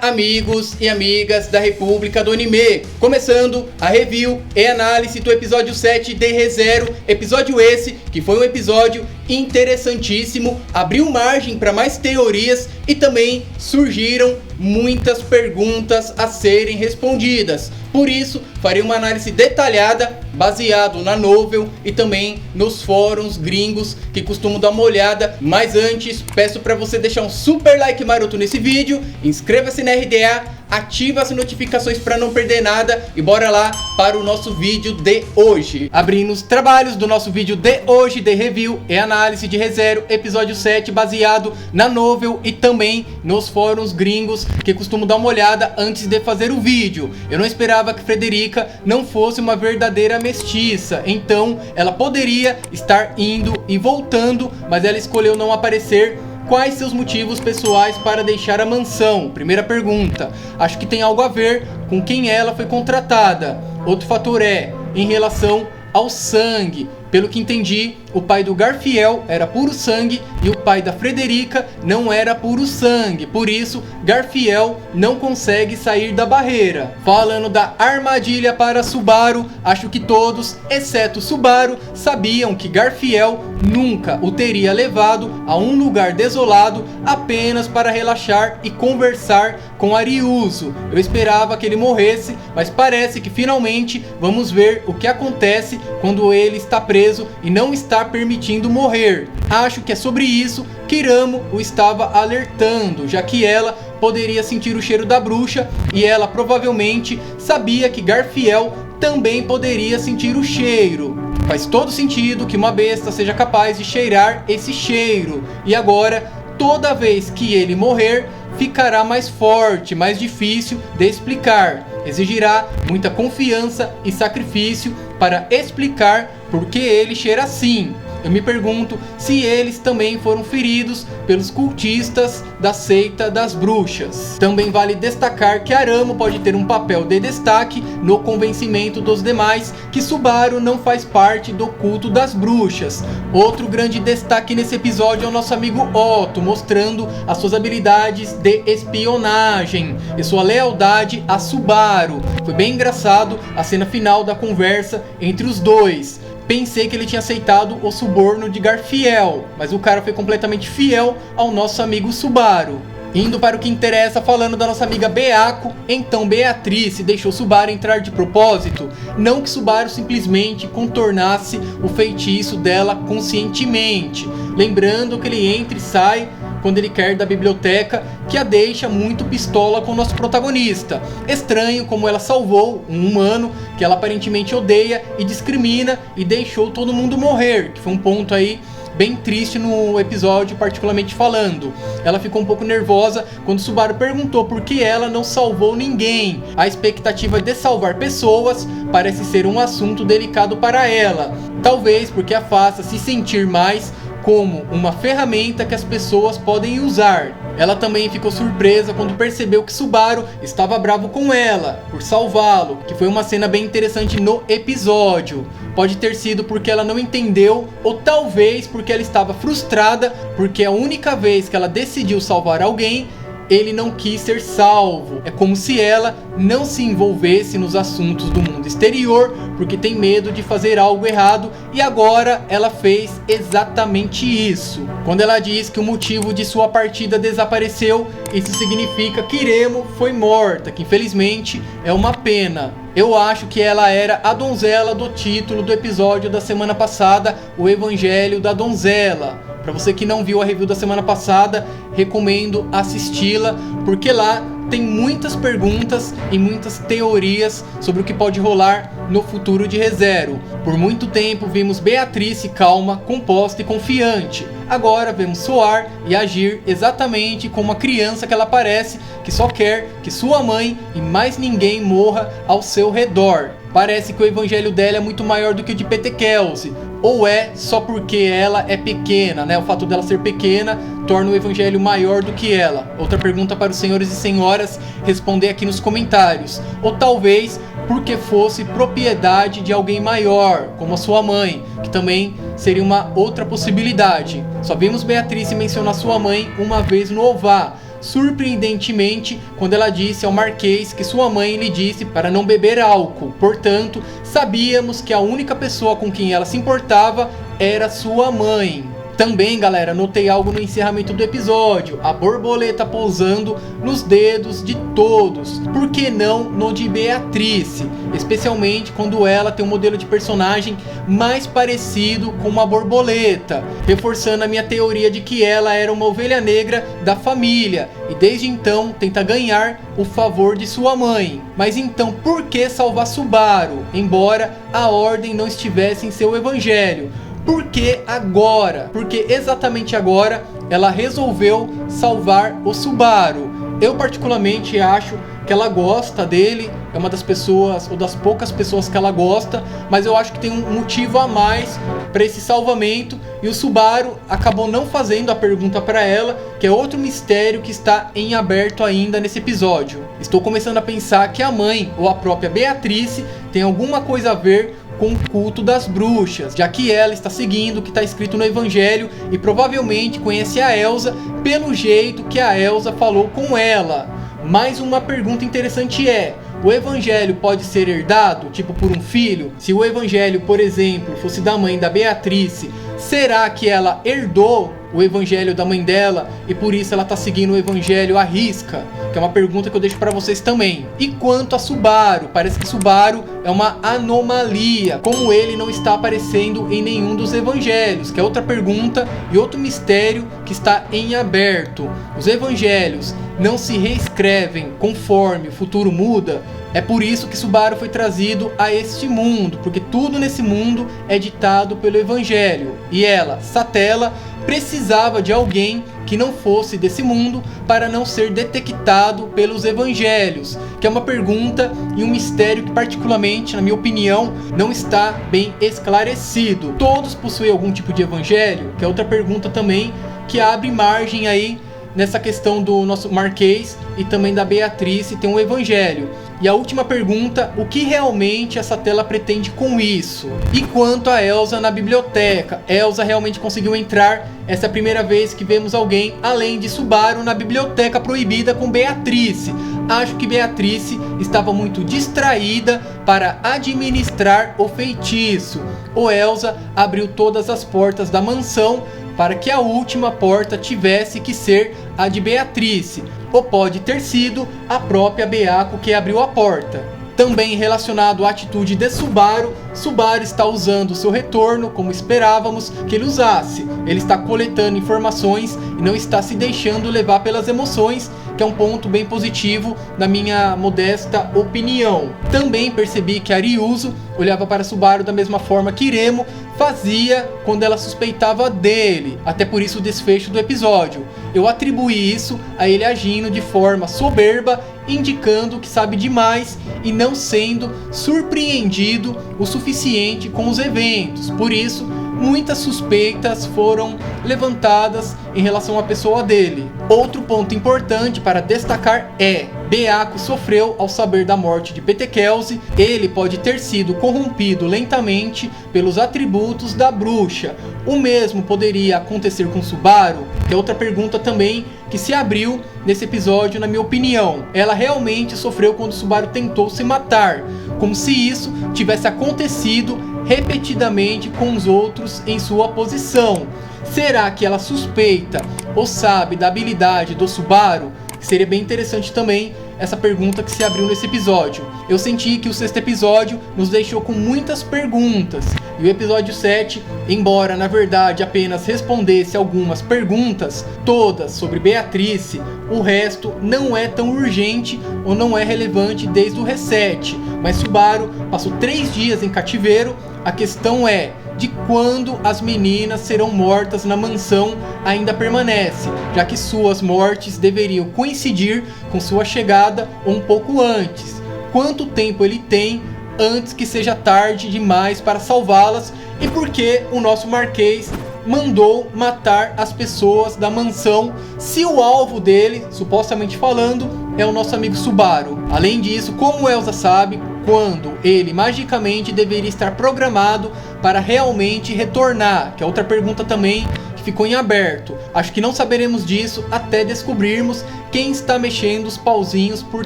amigos e amigas da República do Anime, começando a review e análise do episódio 7 de ReZero, episódio esse que foi um episódio interessantíssimo, abriu margem para mais teorias e também surgiram muitas perguntas a serem respondidas. Por isso, farei uma análise detalhada, baseado na novel e também nos fóruns gringos que costumam dar uma olhada. Mas antes, peço para você deixar um super like maroto nesse vídeo, inscreva-se na RDA, ativa as notificações para não perder nada e bora lá para o nosso vídeo de hoje. Abrindo os trabalhos do nosso vídeo de hoje de review e análise de ReZero, episódio 7, baseado na novel e também nos fóruns gringos que costumam dar uma olhada antes de fazer o vídeo. Eu não esperava que Frederica não fosse uma verdadeira mestiça, então ela poderia estar indo e voltando, mas ela escolheu não aparecer. Quais seus motivos pessoais para deixar a mansão? Primeira pergunta. Acho que tem algo a ver com quem ela foi contratada. Outro fator é em relação ao sangue. Pelo que entendi, o pai do Garfiel era puro sangue e o pai da Frederica não era puro sangue. Por isso, Garfiel não consegue sair da barreira. Falando da armadilha para Subaru, acho que todos, exceto Subaru, sabiam que Garfiel nunca o teria levado a um lugar desolado apenas para relaxar e conversar com Ariuso. Eu esperava que ele morresse, mas parece que finalmente vamos ver o que acontece quando ele está preso e não está permitindo morrer. Acho que é sobre isso que Iramo o estava alertando, já que ela poderia sentir o cheiro da bruxa e ela provavelmente sabia que Garfiel também poderia sentir o cheiro. Faz todo sentido que uma besta seja capaz de cheirar esse cheiro. E agora, toda vez que ele morrer, ficará mais forte, mais difícil de explicar. Exigirá muita confiança e sacrifício para explicar por que ele cheira assim. Eu me pergunto se eles também foram feridos pelos cultistas da seita das bruxas. Também vale destacar que Aramo pode ter um papel de destaque no convencimento dos demais que Subaru não faz parte do culto das bruxas. Outro grande destaque nesse episódio é o nosso amigo Otto, mostrando as suas habilidades de espionagem e sua lealdade a Subaru. Foi bem engraçado a cena final da conversa entre os dois. Pensei que ele tinha aceitado o suborno de Garfiel, mas o cara foi completamente fiel ao nosso amigo Subaru. Indo para o que interessa, falando da nossa amiga Beako, então Beatriz deixou Subaru entrar de propósito? Não que Subaru simplesmente contornasse o feitiço dela conscientemente. Lembrando que ele entra e sai quando ele quer da biblioteca, que a deixa muito pistola com o nosso protagonista. Estranho como ela salvou um humano que ela aparentemente odeia e discrimina e deixou todo mundo morrer, que foi um ponto aí bem triste no episódio, particularmente falando. Ela ficou um pouco nervosa quando Subaru perguntou por que ela não salvou ninguém. A expectativa de salvar pessoas parece ser um assunto delicado para ela, talvez porque a faça se sentir mais como uma ferramenta que as pessoas podem usar. Ela também ficou surpresa quando percebeu que Subaru estava bravo com ela por salvá-lo, que foi uma cena bem interessante no episódio. Pode ter sido porque ela não entendeu, ou talvez porque ela estava frustrada, porque a única vez que ela decidiu salvar alguém, ele não quis ser salvo. É como se ela não se envolvesse nos assuntos do mundo exterior, porque tem medo de fazer algo errado, e agora ela fez exatamente isso. Quando ela diz que o motivo de sua partida desapareceu, isso significa que Iremo foi morta, que infelizmente é uma pena. Eu acho que ela era a donzela do título do episódio da semana passada, o Evangelho da Donzela. Para você que não viu a review da semana passada, recomendo assisti-la, porque lá tem muitas perguntas e muitas teorias sobre o que pode rolar no futuro de ReZero. Por muito tempo vimos Beatriz calma, composta e confiante. Agora vemos soar e agir exatamente como a criança que ela parece, que só quer que sua mãe e mais ninguém morra ao seu redor. Parece que o evangelho dela é muito maior do que o de Petekelze. Ou é só porque ela é pequena, né? O fato dela ser pequena torna o evangelho maior do que ela. Outra pergunta para os senhores e senhoras responder aqui nos comentários. Ou talvez porque fosse propriedade de alguém maior, como a sua mãe, que também seria uma outra possibilidade. Só vimos Beatriz mencionar sua mãe uma vez no OVA. surpreendentemente quando ela disse ao Marquês que sua mãe lhe disse para não beber álcool. Portanto, sabíamos que a única pessoa com quem ela se importava era sua mãe. Também, galera, notei algo no encerramento do episódio, a borboleta pousando nos dedos de todos. Por que não no de Beatrice? Especialmente quando ela tem um modelo de personagem mais parecido com uma borboleta, reforçando a minha teoria de que ela era uma ovelha negra da família e desde então tenta ganhar o favor de sua mãe. Mas então, por que salvar Subaru, embora a ordem não estivesse em seu evangelho? Por que agora? Porque exatamente agora ela resolveu salvar o Subaru. Eu particularmente acho que ela gosta dele, é uma das pessoas, ou das poucas pessoas que ela gosta, mas eu acho que tem um motivo a mais para esse salvamento e o Subaru acabou não fazendo a pergunta para ela, que é outro mistério que está em aberto ainda nesse episódio. Estou começando a pensar que a mãe ou a própria Beatrice tem alguma coisa a ver com o culto das bruxas, já que ela está seguindo o que está escrito no Evangelho e provavelmente conhece a Elsa pelo jeito que a Elsa falou com ela. Mais uma pergunta interessante é: o Evangelho pode ser herdado, tipo por um filho? Se o Evangelho, por exemplo, fosse da mãe da Beatrice, será que ela herdou o Evangelho da mãe dela e por isso ela está seguindo o Evangelho à risca? Que é uma pergunta que eu deixo para vocês também. E quanto a Subaru, parece que Subaru é uma anomalia, como ele não está aparecendo em nenhum dos evangelhos, que é outra pergunta e outro mistério que está em aberto. Os evangelhos não se reescrevem conforme o futuro muda. É por isso que Subaru foi trazido a este mundo, porque tudo nesse mundo é ditado pelo Evangelho. E ela, Satella, precisava de alguém que não fosse desse mundo para não ser detectado pelos Evangelhos, que é uma pergunta e um mistério que particularmente, na minha opinião, não está bem esclarecido. Todos possuem algum tipo de Evangelho? Que é outra pergunta também que abre margem aí nessa questão do nosso Marquês e também da Beatrice tem um Evangelho. E a última pergunta, o que realmente essa tela pretende com isso? E quanto a Elsa na biblioteca? Elsa realmente conseguiu entrar? Essa é a primeira vez que vemos alguém, além de Subaru, na biblioteca proibida com Beatrice. Acho que Beatrice estava muito distraída para administrar o feitiço. Ou Elsa abriu todas as portas da mansão para que a última porta tivesse que ser a de Beatrice, ou pode ter sido a própria Beaco que abriu a porta. Também relacionado à atitude de Subaru, Subaru está usando o seu retorno como esperávamos que ele usasse. Ele está coletando informações e não está se deixando levar pelas emoções, que é um ponto bem positivo na minha modesta opinião. Também percebi que a Ryuzo olhava para Subaru da mesma forma que Iremo fazia quando ela suspeitava dele, até por isso o desfecho do episódio. Eu atribuí isso a ele agindo de forma soberba, indicando que sabe demais e não sendo surpreendido o suficiente com os eventos. Por isso, muitas suspeitas foram levantadas em relação à pessoa dele. Outro ponto importante para destacar é: Beaco sofreu ao saber da morte de Petekelze. Ele pode ter sido corrompido lentamente pelos atributos da bruxa. O mesmo poderia acontecer com Subaru? Que é outra pergunta também que se abriu nesse episódio, na minha opinião. Ela realmente sofreu quando Subaru tentou se matar, como se isso tivesse acontecido repetidamente com os outros em sua posição. Será que ela suspeita ou sabe da habilidade do Subaru? Seria bem interessante também essa pergunta que se abriu nesse episódio. Eu senti que o sexto episódio nos deixou com muitas perguntas. E o episódio 7, embora na verdade apenas respondesse algumas perguntas, todas sobre Beatrice, o resto não é tão urgente ou não é relevante desde o reset. Mas Subaru passou 3 dias em cativeiro. A questão é: de quando as meninas serão mortas na mansão ainda permanece, já que suas mortes deveriam coincidir com sua chegada ou um pouco antes. Quanto tempo ele tem antes que seja tarde demais para salvá-las? E por que o nosso Marquês mandou matar as pessoas da mansão, se o alvo dele, supostamente falando, é o nosso amigo Subaru? Além disso, como Elsa sabe quando ele magicamente deveria estar programado para realmente retornar? Que é outra pergunta também que ficou em aberto. Acho que não saberemos disso até descobrirmos quem está mexendo os pauzinhos por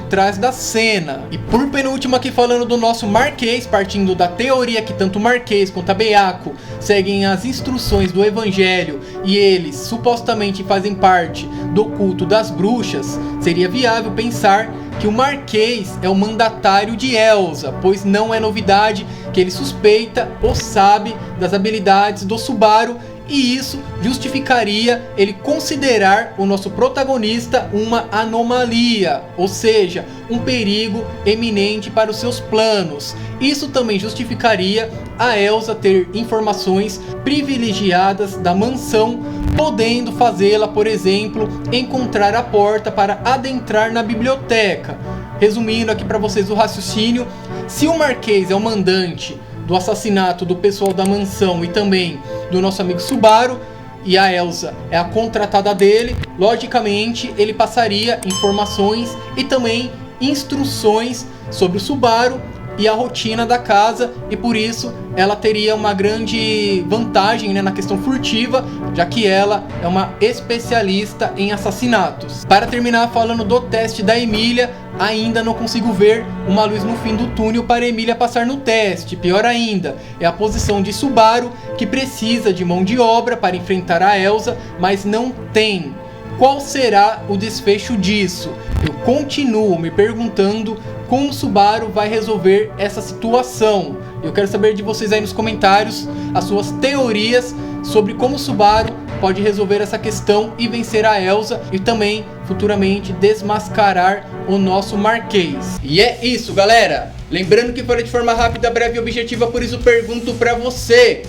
trás da cena. E por penúltimo aqui falando do nosso Marquês, partindo da teoria que tanto Marquês quanto a Beaco seguem as instruções do Evangelho e eles supostamente fazem parte do culto das bruxas, seria viável pensar que o Marquês é o mandatário de Elsa, pois não é novidade que ele suspeita ou sabe das habilidades do Subaru, e isso justificaria ele considerar o nosso protagonista uma anomalia, ou seja, um perigo eminente para os seus planos. Isso também justificaria a Elsa ter informações privilegiadas da mansão, podendo fazê-la, por exemplo, encontrar a porta para adentrar na biblioteca. Resumindo aqui para vocês o raciocínio, se o Marquês é o mandante do assassinato do pessoal da mansão e também do nosso amigo Subaru, e a Elsa é a contratada dele, logicamente ele passaria informações e também instruções sobre o Subaru e a rotina da casa, e por isso ela teria uma grande vantagem, na questão furtiva, já que ela é uma especialista em assassinatos. Para terminar falando do teste da Emília, ainda não consigo ver uma luz no fim do túnel para Emília passar no teste. Pior ainda, é a posição de Subaru, que precisa de mão de obra para enfrentar a Elsa, mas não tem. Qual será o desfecho disso? Eu continuo me perguntando como o Subaru vai resolver essa situação. Eu quero saber de vocês aí nos comentários as suas teorias sobre como o Subaru pode resolver essa questão e vencer a Elsa e também futuramente desmascarar o nosso Marquês. E é isso, galera! Lembrando que falei de forma rápida, breve e objetiva, por isso pergunto pra você.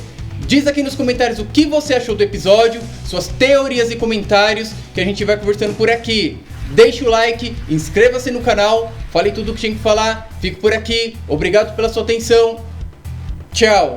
Diz aqui nos comentários o que você achou do episódio, suas teorias e comentários, que a gente vai conversando por aqui. Deixe o like, inscreva-se no canal, falei tudo o que tinha que falar, fico por aqui, obrigado pela sua atenção, tchau!